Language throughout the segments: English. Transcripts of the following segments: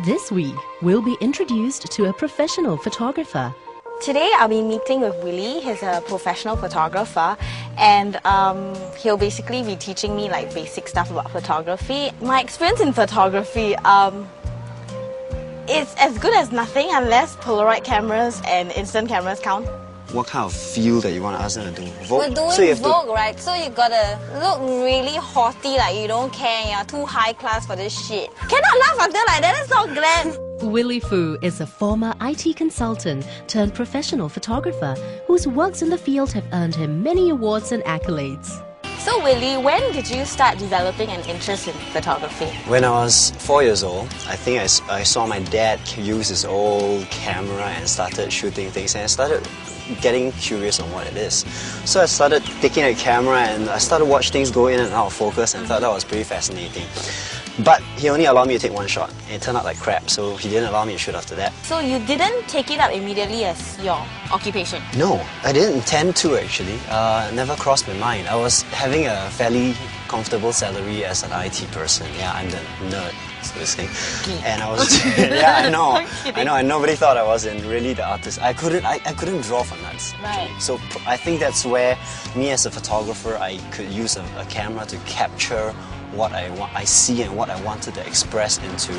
This week, we'll be introduced to a professional photographer. Today I'll be meeting with Willy. He's a professional photographer, and he'll basically be teaching me like basic stuff about photography. My experience in photography, it's as good as nothing unless Polaroid cameras and instant cameras count. What kind of feel that you want to ask them to do? Vogue? We're doing so you have Vogue, right? So you gotta look really haughty, like you don't care, you're too high class for this shit. Cannot laugh until like that, that's not glam. Willy Foo is a former IT consultant turned professional photographer whose works in the field have earned him many awards and accolades. So Willy, when did you start developing an interest in photography? When I was 4 years old, I think I saw my dad use his old camera and started shooting things, and I started getting curious on what it is. So I started taking a camera and I started watching things go in and out of focus and thought that was pretty fascinating. But he only allowed me to take one shot. It turned out like crap, so he didn't allow me to shoot after that. So you didn't take it up immediately as your occupation? No, I didn't intend to actually. Never crossed my mind. I was having a fairly comfortable salary as an IT person. Yeah, I'm the nerd, so to say. And I was, yeah, I know, and nobody thought I wasn't really the artist. I couldn't draw for nuts. Right. So I think that's where me as a photographer, I could use a camera to capture what I see and what I wanted to express into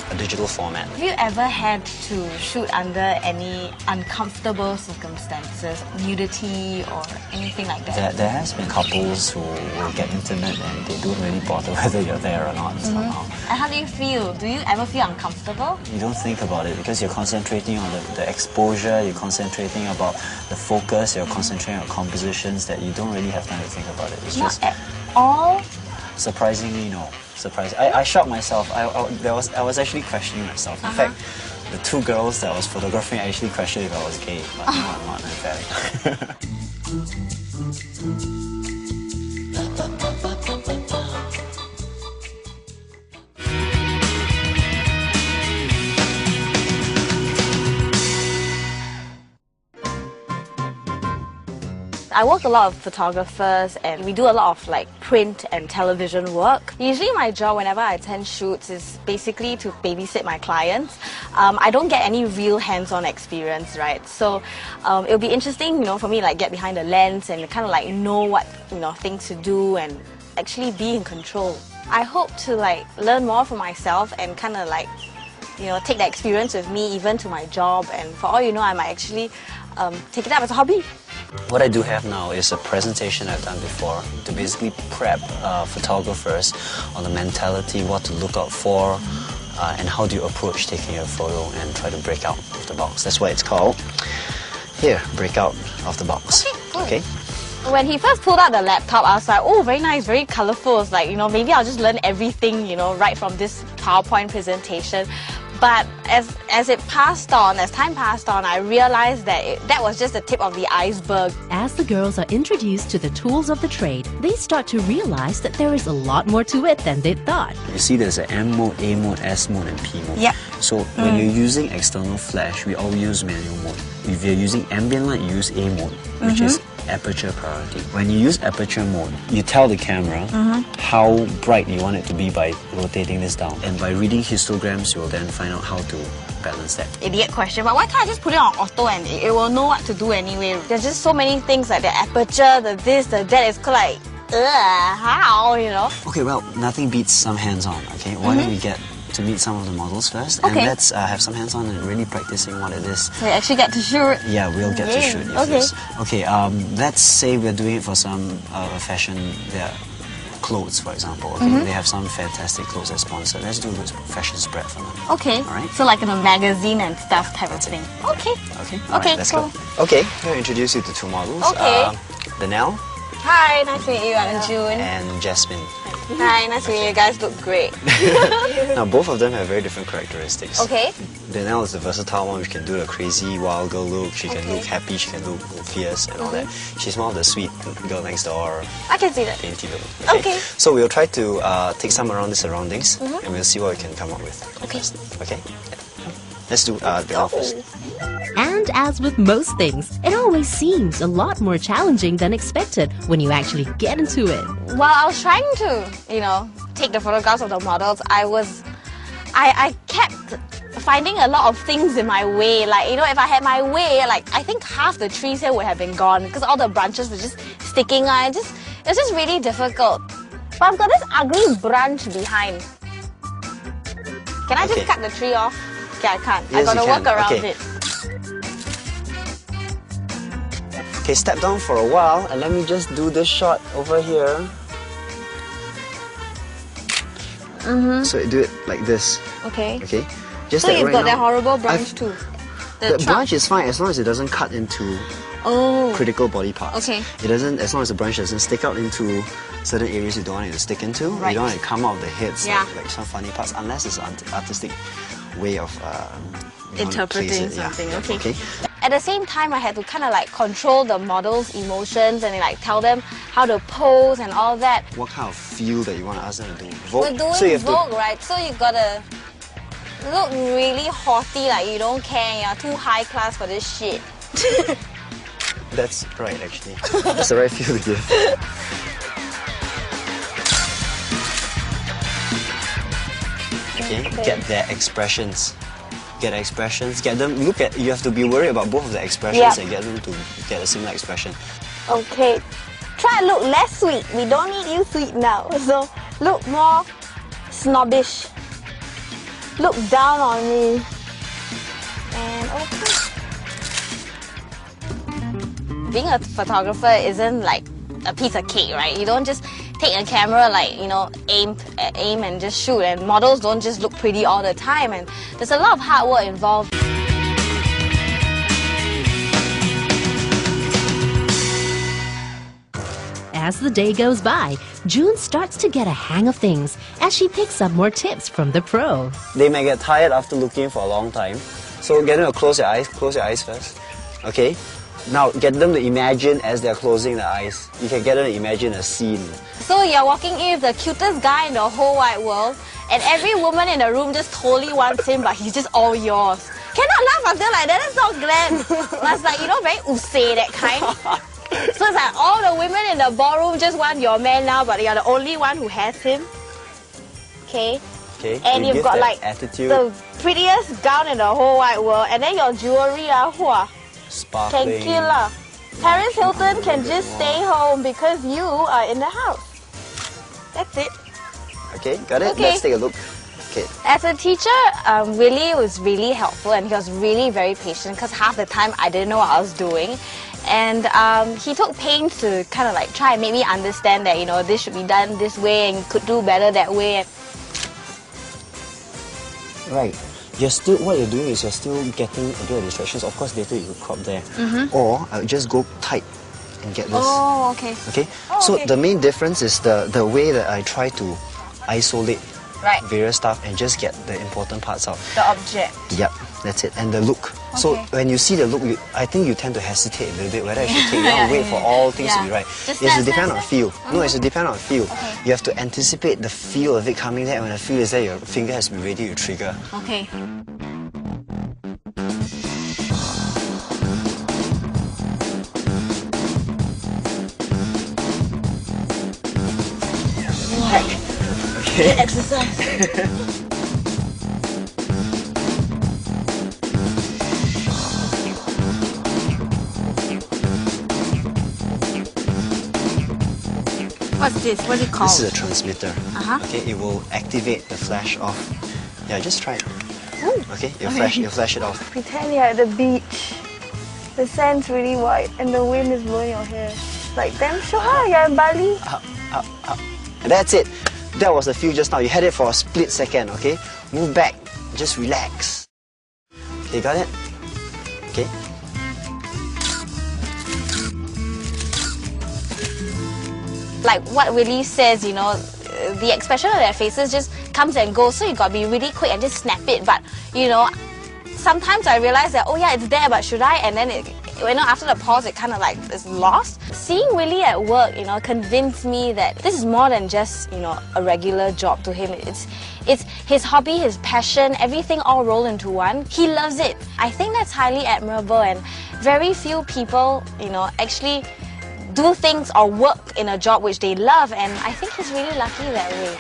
a digital format. Have you ever had to shoot under any uncomfortable circumstances, nudity or anything like that? There has been couples who will get intimate and they don't really bother whether you're there or not somehow. And how do you feel? Do you ever feel uncomfortable? You don't think about it because you're concentrating on the exposure, you're concentrating about the focus, you're concentrating on compositions that you don't really have time to think about it. It's Not just at all? surprisingly no. I shocked myself. I was actually questioning myself. In fact, the two girls that I was photographing actually questioned if I was gay, but no, I'm not, in fact. I work with a lot of photographers and we do a lot of like print and television work. Usually my job whenever I attend shoots is basically to babysit my clients. I don't get any real hands-on experience, right? So it'll be interesting, for me like get behind the lens and kind of like know what, things to do and actually be in control. I hope to like learn more for myself and kind of like, take that experience with me even to my job, and for all you know I might actually take it up as a hobby. What I do have now is a presentation I've done before to basically prep photographers on the mentality, what to look out for, and how do you approach taking a photo and try to break out of the box. That's what it's called. Here, break out of the box. Okay, cool. Okay? When he first pulled out the laptop, I was like, oh, very nice, very colourful. It's like, maybe I'll just learn everything, right from this PowerPoint presentation. But as time passed on, I realized that that was just the tip of the iceberg. As the girls are introduced to the tools of the trade, they start to realize that there is a lot more to it than they thought. You see there's an M mode, A mode, S mode and P mode. Yep. So when you're using external flash, we all use manual mode. If you're using ambient light, you use A mode, which is aperture priority. When you use aperture mode, you tell the camera how bright you want it to be by rotating this down. And by reading histograms, you will then find out how to balance that. Idiot question, but why can't I just put it on auto and it will know what to do anyway? There's just so many things like the aperture, the this, the that. It's like, how, Okay, well, nothing beats some hands-on, okay? Why don't we get to meet some of the models first, and let's have some hands-on and really practicing what it is. So you actually get to shoot? Yeah, we'll get to shoot. Yes, okay. Let's say we're doing it for some fashion, clothes, for example. Okay, they have some fantastic clothes that's sponsored. Let's do a fashion spread for them. Okay. All right. So like in a magazine and stuff type of thing. Okay. Okay. Okay. Let's cool. go. Okay, I'm going to introduce you to two models. Okay. Danelle. Hi, nice to meet you. I'm June. And Jasmine. Hi, nice to meet you. You guys look great. Now, both of them have very different characteristics. Okay. Danelle is the versatile one, which can do a crazy wild girl look. She can look happy, she can look fierce and all that. She's more of the sweet girl next door. I can see that. Dainty little. Okay. So we'll try to take some around the surroundings and we'll see what we can come up with. Okay. Okay? Let's do Danelle first. And as with most things, it always seems a lot more challenging than expected when you actually get into it. While I was trying to, take the photographs of the models, I I kept finding a lot of things in my way. Like, you know, if I had my way, like, I think half the trees here would have been gone because all the branches were just sticking out. It's just really difficult. But I've got this ugly branch behind. Can I just cut the tree off? Okay, I can't. Yes, I gotta work around it. Okay, step down for a while and let me just do this shot over here. So do it like this. Okay. Okay. Just So that you've right got that now, horrible branch too. The trunk. branch is fine as long as it doesn't cut into critical body parts. Okay. It doesn't, as long as the branch doesn't stick out into certain areas you don't want it to stick into. Right. You don't want it to come out of the heads Yeah. like some funny parts, unless it's an artistic way of Interpreting Yeah. something. Yeah. Okay. At the same time, I had to kind of like control the model's emotions and like tell them how to pose and all that. What kind of feel that you want to ask them to do? Vogue. We're doing so you have Vogue, right? So you gotta look really haughty, like you don't care, and you're too high class for this shit. That's right, actually. That's the right feel to give. Okay, get their expressions. Get expressions. Get them. Look at. You have to be worried about both of the expressions and get them to get a similar expression. Okay, try to look less sweet. We don't need you sweet now. So look more snobbish. Look down on me. And okay. Being a photographer isn't like a piece of cake, right? You don't just take a camera, like, you know, aim and just shoot. And models don't just look pretty all the time. And there's a lot of hard work involved. As the day goes by, June starts to get a hang of things as she picks up more tips from the pro. They may get tired after looking for a long time. So get them to close their eyes. Close your eyes first. Okay? Now get them to imagine as they're closing their eyes. You can get them to imagine a scene. So you're walking in with the cutest guy in the whole wide world, and every woman in the room just totally wants him, but he's just all yours. Cannot laugh until like that. That's not glam. That's like, you know, very use, that kind. So it's like all the women in the ballroom just want your man now, but you're the only one who has him. Okay? Okay? And you you've give got that like attitude, the prettiest gown in the whole wide world, and then your jewelry, can sparkling. kill her. Paris Hilton can just stay home because you are in the house. That's it. Okay, got it? Okay. Let's take a look. Okay. As a teacher, Willy was really helpful, and he was really very patient because half the time I didn't know what I was doing. And he took pains to kind of like try and make me understand that, you know, this should be done this way and you could do better that way. Right. You're still, what you're doing is you're still getting a bit of distractions. Of course, later you could crop there. Or I would just go tight and get this. Oh, okay. Okay? Oh, so okay. the main difference is the way that I try to isolate various stuff and just get the important parts out. The object. Yep, that's it. And the look. So when you see the look, I think you tend to hesitate a little bit whether I should take it or wait for all things to be right. Just it has to snap, depend snap, on feel. No, it has to depend on feel. Okay. You have to anticipate the feel of it coming there. When the feel is there, your finger has to be ready to trigger. Okay. Okay. Exercise. What's this? What's it called? This is a transmitter. Okay, it will activate the flash off. Yeah, just try it. Okay, you flash it off. Pretend you're at the beach. The sand's really white and the wind is blowing your hair. Like, damn sure, you're in Bali. Up, up, up. And that's it. That was the feel just now. You had it for a split second, okay? Move back. Just relax. Okay, got it? Okay. Like what Willy says, you know, the expression of their faces just comes and goes, so you gotta be really quick and just snap it. But, you know, sometimes I realize that, oh yeah, it's there, but should I? And then after the pause, it kind of like is lost. Seeing Willy at work, you know, convinced me that this is more than just, you know, a regular job to him. It's his hobby, his passion, everything all rolled into one. He loves it. I think that's highly admirable, and very few people, you know, actually do things or work in a job which they love, and I think he's really lucky that way.